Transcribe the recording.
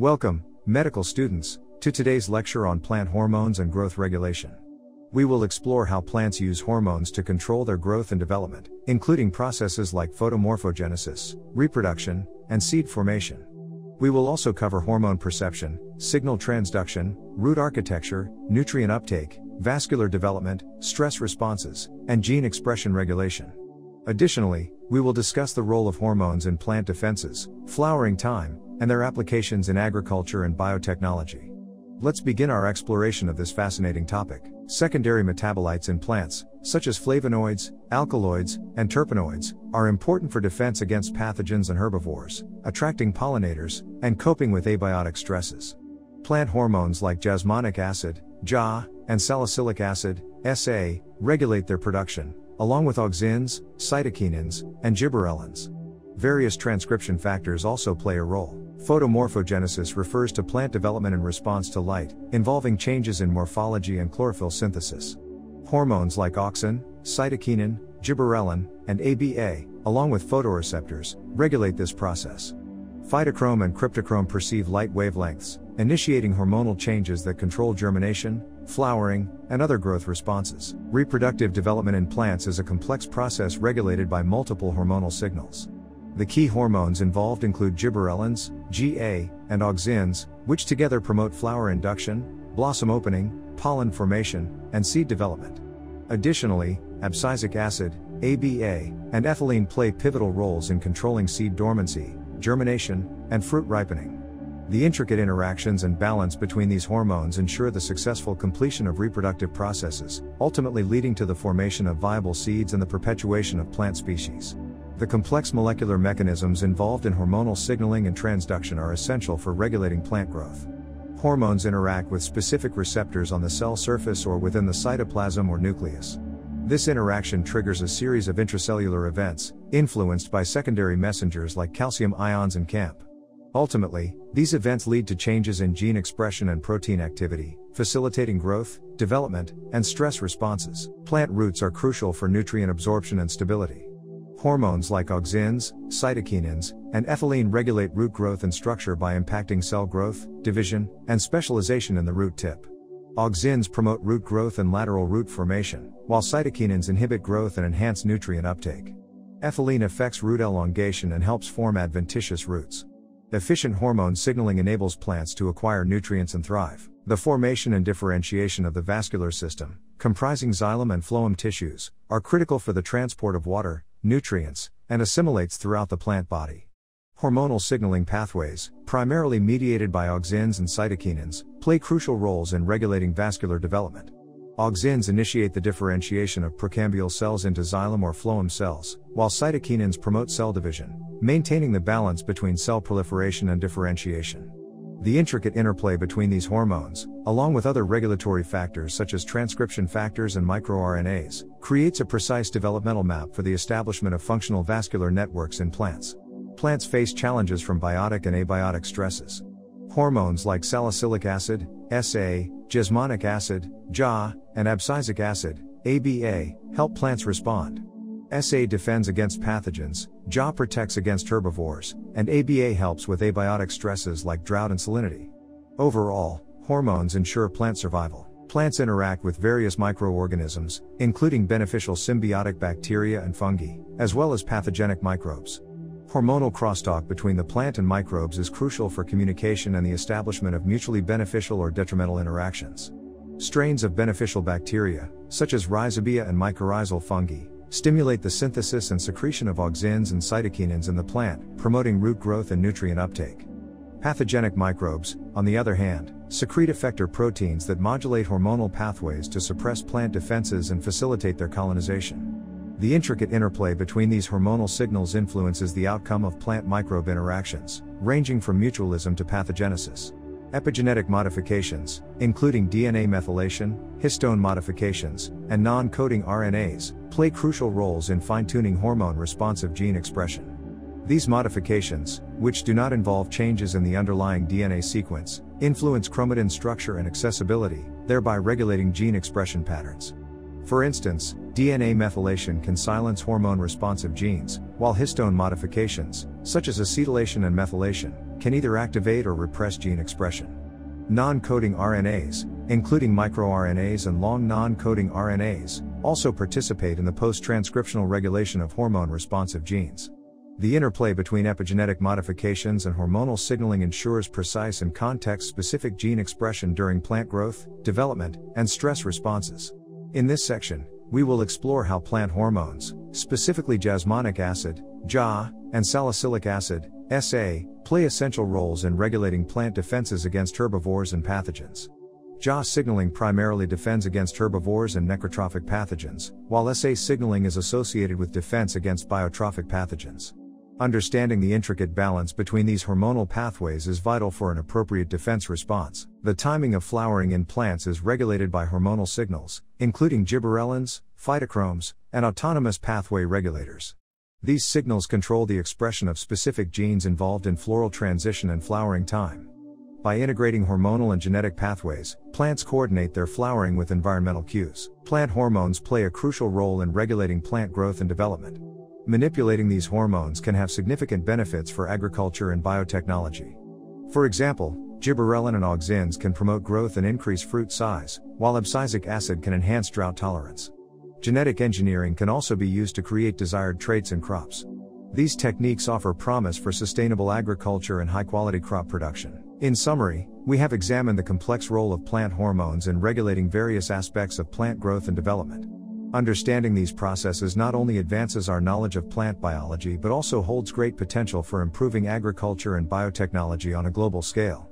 Welcome, medical students, to today's lecture on plant hormones and growth regulation. We will explore how plants use hormones to control their growth and development, including processes like photomorphogenesis, reproduction, and seed formation. We will also cover hormone perception, signal transduction, root architecture, nutrient uptake, vascular development, stress responses, and gene expression regulation. Additionally, we will discuss the role of hormones in plant defenses, flowering time, and their applications in agriculture and biotechnology. Let's begin our exploration of this fascinating topic. Secondary metabolites in plants, such as flavonoids, alkaloids, and terpenoids, are important for defense against pathogens and herbivores, attracting pollinators, and coping with abiotic stresses. Plant hormones like jasmonic acid, JA, and salicylic acid, SA, regulate their production, along with auxins, cytokinins, and gibberellins. Various transcription factors also play a role. Photomorphogenesis refers to plant development in response to light, involving changes in morphology and chlorophyll synthesis. Hormones like auxin, cytokinin, gibberellin, and ABA, along with photoreceptors, regulate this process. Phytochrome and cryptochrome perceive light wavelengths, initiating hormonal changes that control germination, flowering, and other growth responses. Reproductive development in plants is a complex process regulated by multiple hormonal signals. The key hormones involved include gibberellins, GA, and auxins, which together promote flower induction, blossom opening, pollen formation, and seed development. Additionally, abscisic acid, ABA, and ethylene play pivotal roles in controlling seed dormancy, germination, and fruit ripening. The intricate interactions and balance between these hormones ensure the successful completion of reproductive processes, ultimately leading to the formation of viable seeds and the perpetuation of plant species. The complex molecular mechanisms involved in hormonal signaling and transduction are essential for regulating plant growth. Hormones interact with specific receptors on the cell surface or within the cytoplasm or nucleus. This interaction triggers a series of intracellular events, influenced by secondary messengers like calcium ions and CAMP. Ultimately, these events lead to changes in gene expression and protein activity, facilitating growth, development, and stress responses. Plant roots are crucial for nutrient absorption and stability. Hormones like auxins, cytokinins, and ethylene regulate root growth and structure by impacting cell growth, division, and specialization in the root tip. Auxins promote root growth and lateral root formation, while cytokinins inhibit growth and enhance nutrient uptake. Ethylene affects root elongation and helps form adventitious roots. Efficient hormone signaling enables plants to acquire nutrients and thrive. The formation and differentiation of the vascular system, comprising xylem and phloem tissues, are critical for the transport of water, nutrients, and assimilates throughout the plant body. Hormonal signaling pathways, primarily mediated by auxins and cytokinins, play crucial roles in regulating vascular development. Auxins initiate the differentiation of precambial cells into xylem or phloem cells, while cytokinins promote cell division, maintaining the balance between cell proliferation and differentiation. The intricate interplay between these hormones, along with other regulatory factors such as transcription factors and microRNAs, creates a precise developmental map for the establishment of functional vascular networks in plants. Plants face challenges from biotic and abiotic stresses. Hormones like salicylic acid, SA, jasmonic acid, JA, and abscisic acid, ABA, help plants respond. SA defends against pathogens, JA protects against herbivores, and ABA helps with abiotic stresses like drought and salinity. Overall, hormones ensure plant survival. Plants interact with various microorganisms, including beneficial symbiotic bacteria and fungi, as well as pathogenic microbes. Hormonal crosstalk between the plant and microbes is crucial for communication and the establishment of mutually beneficial or detrimental interactions. Strains of beneficial bacteria, such as rhizobia and mycorrhizal fungi, stimulate the synthesis and secretion of auxins and cytokinins in the plant, promoting root growth and nutrient uptake. Pathogenic microbes, on the other hand, secrete effector proteins that modulate hormonal pathways to suppress plant defenses and facilitate their colonization. The intricate interplay between these hormonal signals influences the outcome of plant-microbe interactions, ranging from mutualism to pathogenesis. Epigenetic modifications, including DNA methylation, histone modifications, and non-coding RNAs, play crucial roles in fine-tuning hormone-responsive gene expression. These modifications, which do not involve changes in the underlying DNA sequence, influence chromatin structure and accessibility, thereby regulating gene expression patterns. For instance, DNA methylation can silence hormone-responsive genes, while histone modifications, such as acetylation and methylation, can either activate or repress gene expression. Non-coding RNAs, including microRNAs and long non-coding RNAs, also participate in the post-transcriptional regulation of hormone-responsive genes. The interplay between epigenetic modifications and hormonal signaling ensures precise and context-specific gene expression during plant growth, development, and stress responses. In this section, we will explore how plant hormones, specifically jasmonic acid, JA, and salicylic acid, SA, play essential roles in regulating plant defenses against herbivores and pathogens. JA signaling primarily defends against herbivores and necrotrophic pathogens, while SA signaling is associated with defense against biotrophic pathogens. Understanding the intricate balance between these hormonal pathways is vital for an appropriate defense response. The timing of flowering in plants is regulated by hormonal signals, including gibberellins, phytochromes, and autonomous pathway regulators. These signals control the expression of specific genes involved in floral transition and flowering time. By integrating hormonal and genetic pathways, plants coordinate their flowering with environmental cues. Plant hormones play a crucial role in regulating plant growth and development. Manipulating these hormones can have significant benefits for agriculture and biotechnology. For example, gibberellin and auxins can promote growth and increase fruit size, while abscisic acid can enhance drought tolerance. Genetic engineering can also be used to create desired traits in crops. These techniques offer promise for sustainable agriculture and high-quality crop production. In summary, we have examined the complex role of plant hormones in regulating various aspects of plant growth and development. Understanding these processes not only advances our knowledge of plant biology but also holds great potential for improving agriculture and biotechnology on a global scale.